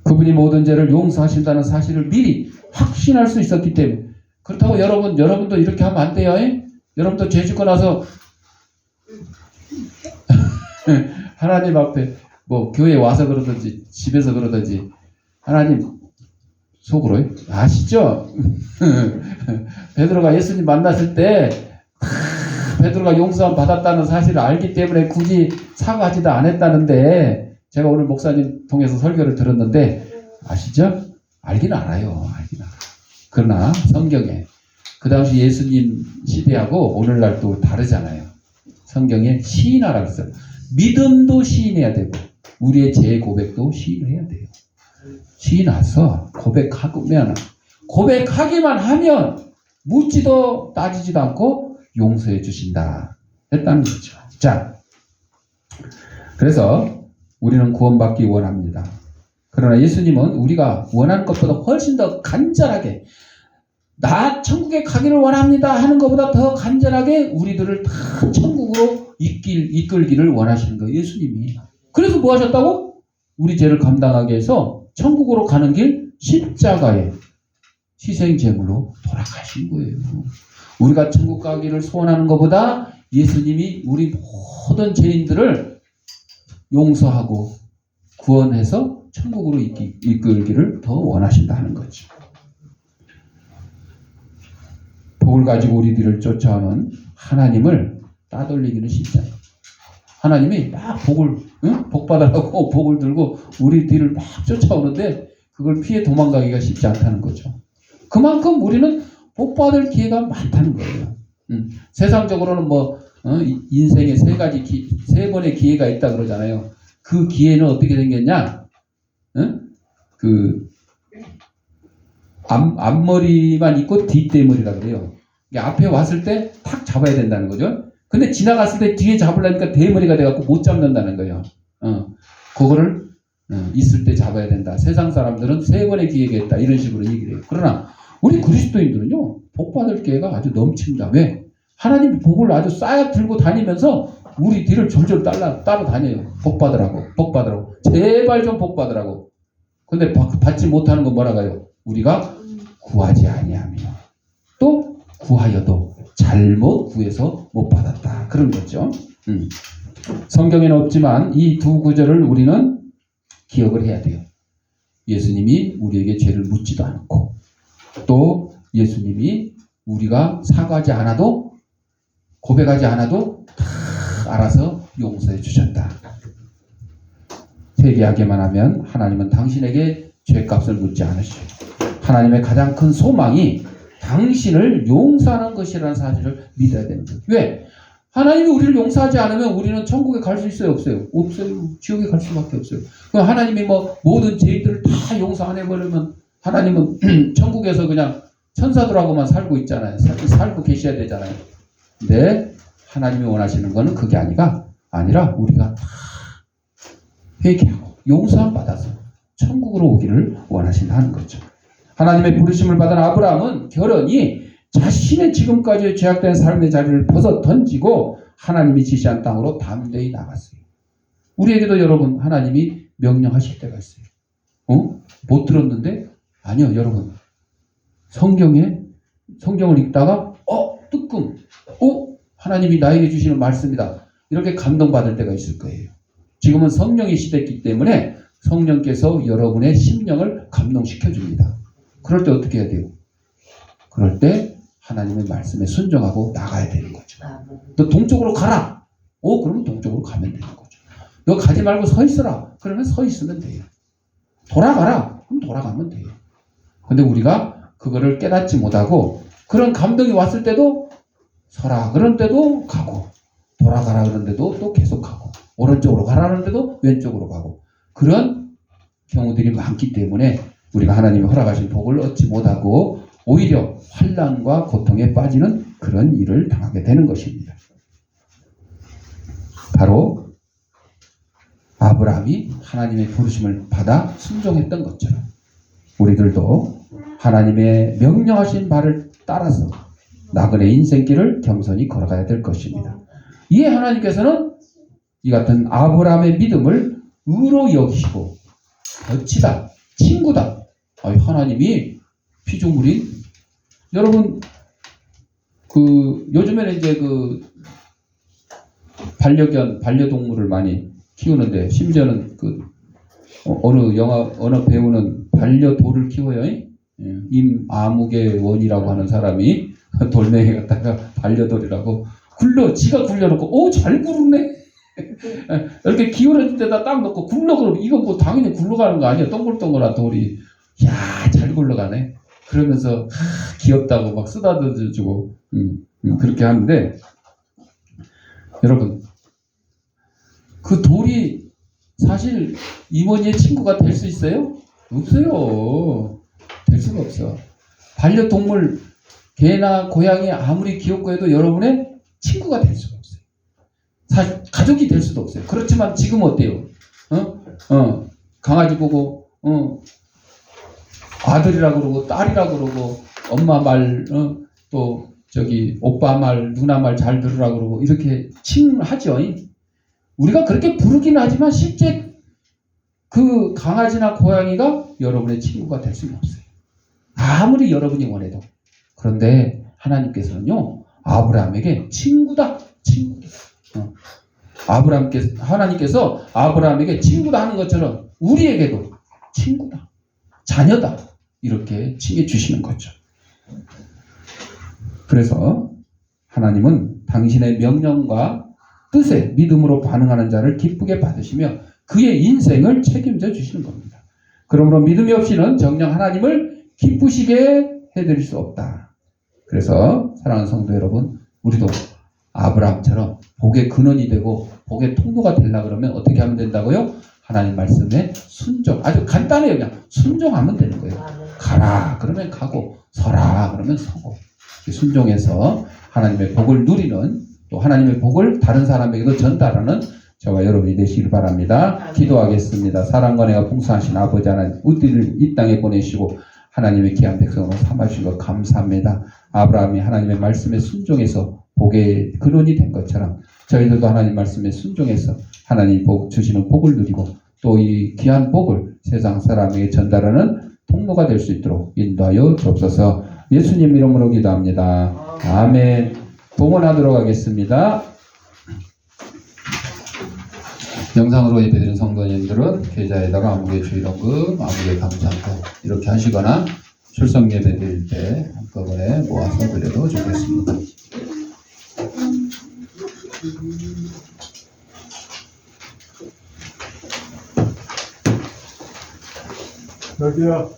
그분이 모든 죄를 용서하신다는 사실을 미리 확신할 수 있었기 때문에. 그렇다고 여러분도 이렇게 하면 안 돼요. 여러분도 죄 짓고 나서 하나님 앞에 뭐 교회 와서 그러든지 집에서 그러든지 하나님 속으로 아시죠? 베드로가 예수님 만났을 때 베드로가 용서함 받았다는 사실을 알기 때문에 굳이 사과하지도 않았다는데 제가 오늘 목사님 통해서 설교를 들었는데 아시죠? 알긴 알아요. 그러나 성경에 그 당시 예수님 시대하고 오늘날 또 다르잖아요. 성경에 시인하라고 했어요. 믿음도 시인해야 되고 우리의 제 고백도 시인해야 돼요. 시인해서 고백하기만 하면 묻지도 따지지도 않고 용서해 주신다 했다는 거죠. 자, 그래서 우리는 구원받기 원합니다. 그러나 예수님은 우리가 원하는 것보다 훨씬 더 간절하게 나 천국에 가기를 원합니다 하는 것보다 더 간절하게 우리들을 다 천국으로 이끌기를 원하시는 거예요. 예수님이. 그래서 뭐 하셨다고? 우리 죄를 감당하게 해서 천국으로 가는 길 십자가의 희생제물로 돌아가신 거예요. 우리가 천국 가기를 소원하는 것보다 예수님이 우리 모든 죄인들을 용서하고 구원해서 천국으로 이끌기를 더 원하신다 하는 거죠. 복을 가지고 우리들을 쫓아오는 하나님을 따돌리기는 쉽지 않아요. 하나님이 막 복 받으라고 복을 들고 우리 뒤를 막 쫓아오는데 그걸 피해 도망가기가 쉽지 않다는 거죠. 그만큼 우리는 복 받을 기회가 많다는 거예요. 세상적으로는 인생에 세 번의 기회가 있다 그러잖아요. 그 기회는 어떻게 생겼냐? 앞머리만 있고 뒷대머리라 그래요. 앞에 왔을 때 탁 잡아야 된다는 거죠. 근데 지나갔을 때 뒤에 잡으려니까 대머리가 돼갖고 못 잡는다는 거예요. 그거를 있을 때 잡아야 된다. 세상 사람들은 세 번의 기회가 있다. 이런 식으로 얘기를 해요. 그러나 우리 그리스도인들은요. 복 받을 기회가 아주 넘칩니다. 왜? 하나님 복을 아주 쌓아 들고 다니면서 우리 뒤를 졸졸 따라 다녀요. 복 받으라고. 제발 좀 복 받으라고. 근데 받지 못하는 건 뭐라고 해요? 우리가 구하지 아니하며 또 구하여도 잘못 구해서 못 받았다. 그런 거죠. 성경에는 없지만 이 두 구절을 우리는 기억을 해야 돼요. 예수님이 우리에게 죄를 묻지도 않고 또 예수님이 우리가 사과하지 않아도 고백하지 않아도 다 알아서 용서해 주셨다. 회개하기만 하면 하나님은 당신에게 죄값을 묻지 않으시오. 하나님의 가장 큰 소망이 당신을 용서하는 것이라는 사실을 믿어야 되는 거예요. 왜? 하나님이 우리를 용서하지 않으면 우리는 천국에 갈 수 있어요? 없어요? 없어요. 지옥에 갈 수밖에 없어요. 그럼 하나님이 모든 죄인들을 다 용서 안 해버리면 하나님은 천국에서 그냥 천사들하고만 살고 있잖아요. 살고 계셔야 되잖아요. 근데 하나님이 원하시는 거는 그게 아니라 우리가 다 회개하고 용서함 받아서 천국으로 오기를 원하신다는 거죠. 하나님의 부르심을 받은 아브라함은 결연히 자신의 지금까지의 죄악된 삶의 자리를 벗어 던지고 하나님이 지시한 땅으로 담대히 나갔어요. 우리에게도 여러분 하나님이 명령하실 때가 있어요. 못 들었는데? 아니요, 여러분. 성경을 읽다가 뜨끔 하나님이 나에게 주시는 말씀이다. 이렇게 감동받을 때가 있을 거예요. 지금은 성령의 시대이기 때문에 성령께서 여러분의 심령을 감동시켜 줍니다. 그럴 때 어떻게 해야 돼요? 그럴 때 하나님의 말씀에 순종하고 나가야 되는 거죠. 너 동쪽으로 가라. 그러면 동쪽으로 가면 되는 거죠. 너 가지 말고 서 있어라. 그러면 서 있으면 돼요. 돌아가라. 그럼 돌아가면 돼요. 근데 우리가 그거를 깨닫지 못하고 그런 감동이 왔을 때도 서라 그런 때도 가고 돌아가라 그런 데도 또 계속 가고 오른쪽으로 가라는 데도 왼쪽으로 가고 그런 경우들이 많기 때문에 우리가 하나님이 허락하신 복을 얻지 못하고 오히려 환난과 고통에 빠지는 그런 일을 당하게 되는 것입니다. 바로 아브라함이 하나님의 부르심을 받아 순종했던 것처럼 우리들도 하나님의 명령하신 바를 따라서 나그네 인생길을 겸손히 걸어가야 될 것입니다. 이에 하나님께서는 이 같은 아브라함의 믿음을 의로 여기시고 어치다, 친구다. 하나님이 피조물인 여러분 요즘에는 이제 반려동물을 많이 키우는데 심지어는 어느 배우는 반려돌을 키워요. 임아무개 원이라고 하는 사람이 돌멩이 갖다가 반려돌이라고 지가 굴려놓고 잘 구르네. 이렇게 기울어진 데다 딱 넣고 굴러 그러면 이건 뭐 당연히 굴러가는 거 아니야. 동글동글한 돌이 잘 굴러가네. 그러면서 귀엽다고 막 쓰다듬어주고 그렇게 하는데 여러분 그 돌이 사실 이모니의 친구가 될 수 있어요? 없어요. 될 수가 없어. 반려동물 개나 고양이 아무리 귀엽고 해도 여러분의 친구가 될 수가 없어요. 사실 가족이 될 수도 없어요. 그렇지만 지금 어때요? 강아지 보고 아들이라고 그러고 딸이라고 그러고 엄마 말 또 오빠 말 누나 말 잘 들으라고 그러고 이렇게 칭하죠. 우리가 그렇게 부르긴 하지만 실제 그 강아지나 고양이가 여러분의 친구가 될 수는 없어요. 아무리 여러분이 원해도. 그런데 하나님께서는요 아브라함에게 친구다. 하나님께서 아브라함에게 친구다 하는 것처럼 우리에게도 친구다, 자녀다 이렇게 칭해 주시는 거죠. 그래서 하나님은 당신의 명령과 뜻에 믿음으로 반응하는 자를 기쁘게 받으시며 그의 인생을 책임져 주시는 겁니다. 그러므로 믿음이 없이는 정녕 하나님을 기쁘시게 해드릴 수 없다. 그래서 사랑하는 성도 여러분, 우리도 아브라함처럼 복의 근원이 되고 복의 통로가 되려고 그러면 어떻게 하면 된다고요? 하나님 말씀에 순종. 아주 간단해요. 그냥 순종하면 되는 거예요. 가라 그러면 가고 서라 그러면 서고 순종해서 하나님의 복을 누리는 또 하나님의 복을 다른 사람에게도 전달하는 저와 여러분이 되시길 바랍니다. 기도하겠습니다. 사랑과 은혜가 풍성하신 아버지 하나님, 우리를 이 땅에 보내시고 하나님의 귀한 백성으로 삼아주신 것 감사합니다. 아브라함이 하나님의 말씀에 순종해서 복의 근원이 된 것처럼 저희들도 하나님 말씀에 순종해서 하나님 주시는 복을 누리고 또 이 귀한 복을 세상 사람에게 전달하는 통로가 될 수 있도록 인도하여 주옵소서. 예수님 이름으로 기도합니다. 아멘. 봉헌하도록 하겠습니다. 영상으로 예배드린 성도님들은 계좌에다가 아무개 주일원금, 아무개 감사한금 이렇게 하시거나 출석 예배 드릴 때 한꺼번에 모아서 드려도 좋겠습니다.
여기요.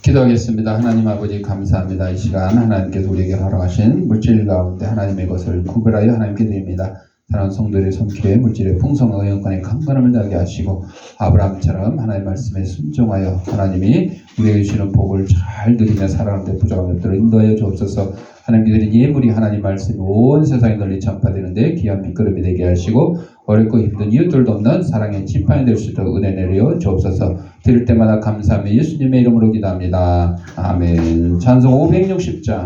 기도하겠습니다. 하나님 아버지 감사합니다. 이 시간 하나님께서 우리에게 허락하신 물질 가운데 하나님의 것을 구별하여 하나님께 드립니다. 사랑하는 성도들의 손길에 물질의 풍성한 영광에 강건함을 나게 하시고 아브라함처럼 하나님의 말씀에 순종하여 하나님이 우리에게 주시는 복을 잘 누리며 살아가는 데 부족한 것들을 인도하여 주옵소서. 하나님께 드린 예물이 하나님 말씀이 온 세상에 널리 전파되는데 귀한 밑거름이 되게 하시고 어렵고 힘든 이웃들도 없는 사랑의 지팡이 될 수 있도록 은혜 내려 주옵소서. 드릴 때마다 감사하며 예수님의 이름으로 기도합니다. 아멘. 찬송 560장.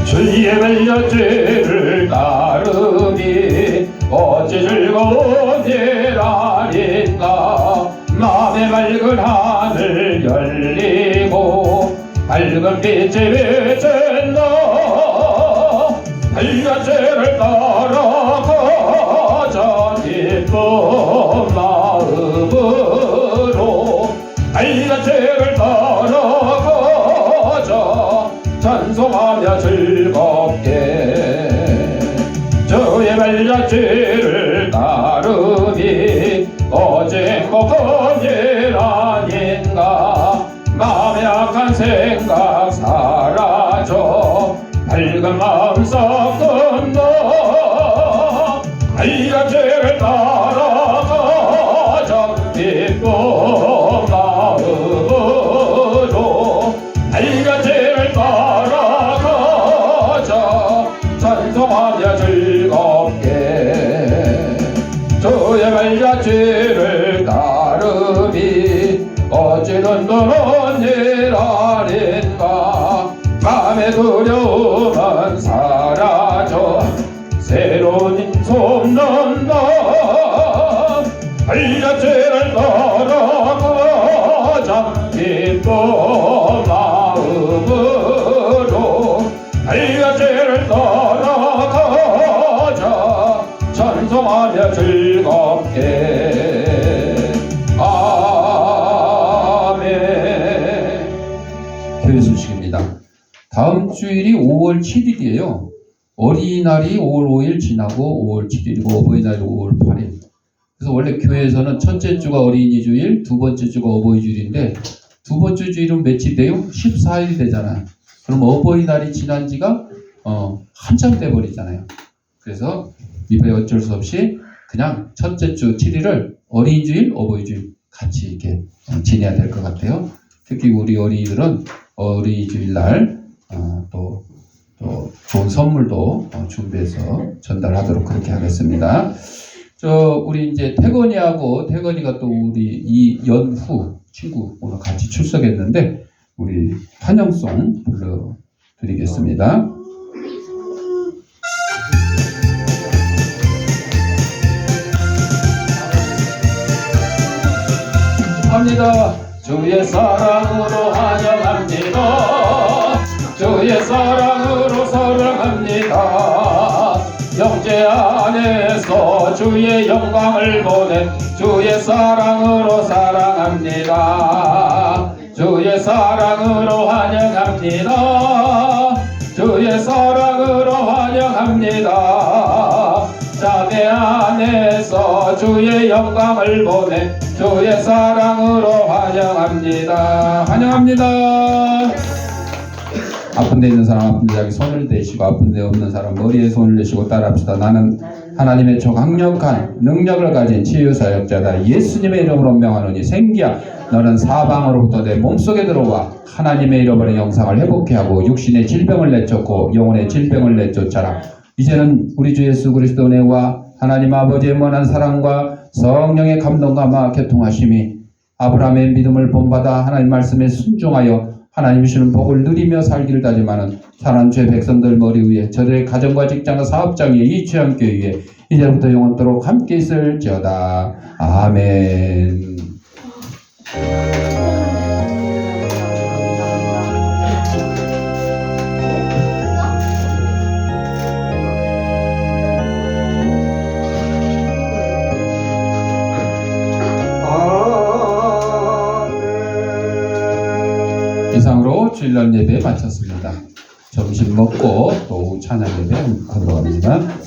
주의 멜려죄를 따르니 어찌 즐거운 일 아닌가. 마음의 맑은 하늘 열리고 밝은 빛이 비친 너 밝은 죄를 따라가자 기쁜 마음으로 밝은 죄를 따라가자 찬송하며 즐겁게 주의 멜려죄를 따르니 어찌 행복한 일 아닌가. 마음의 악한 생각 사라져 밝은 마음 섞은 너 밝은 죄를 따라가자 기쁜 마음으로 밝은 죄를 따라가자 찬송하며 즐겁게 즐겁게. 아멘. 교회 소식입니다. 다음 주일이 5월 7일이에요. 어린이날이 5월 5일 지나고 5월 7일이고 어버이날이 5월 8일. 그래서 원래 교회에서는 첫째 주가 어린이 주일, 두 번째 주가 어버이 주일인데 두 번째 주일은 며칠 돼요? 14일 되잖아요. 그럼 어버이날이 지난 지가 한참 돼버리잖아요. 그래서 이번에 어쩔 수 없이 그냥 첫째 주 7일을 어린이 주일, 어버이 주일 같이 이렇게 지내야 될 것 같아요. 특히 우리 어린이들은 어린이 주일날 또 좋은 선물도 준비해서 전달하도록 그렇게 하겠습니다. 우리 이제 태건이가 또 우리 이 연후 친구 오늘 같이 출석했는데 우리 환영송 불러드리겠습니다. 합니다. 주의 사랑으로 환영합니다. 주의 사랑으로 사랑합니다. 영제 안에서 주의 영광을 보내 주의 사랑으로 사랑합니다. 주의 사랑으로 환영합니다. 주의 사랑으로 환영합니다. 자매 안에서 주의 영광을 보내 주의 사랑으로 환영합니다. 환영합니다. 아픈 데 있는 사람 아픈 데 자기 손을 대시고 아픈 데 없는 사람 머리에 손을 대시고 따라합시다. 나는 하나님의 강력한 능력을 가진 치유사역자다. 예수님의 이름으로 명하노니 생기야 너는 사방으로부터 내 몸속에 들어와 하나님의 잃어버린 영상을 회복케 하고 육신의 질병을 내쫓고 영혼의 질병을 내쫓아라. 이제는 우리 주 예수 그리스도 은혜와 하나님 아버지의 무한한 사랑과 성령의 감동과 교통하심이 아브라함의 믿음을 본받아 하나님 말씀에 순종하여 하나님 주시는 복을 누리며 살기를 다짐하는 사랑하는 주의 백성들 머리 위에 저들의 가정과 직장과 사업장 위에 이 취향교회 위에 이제부터 영원토록 함께 있을지어다. 아멘. 이상으로 주일날 예배 마쳤습니다. 점심 먹고 또 오후 찬양 예배 하러 갑니다.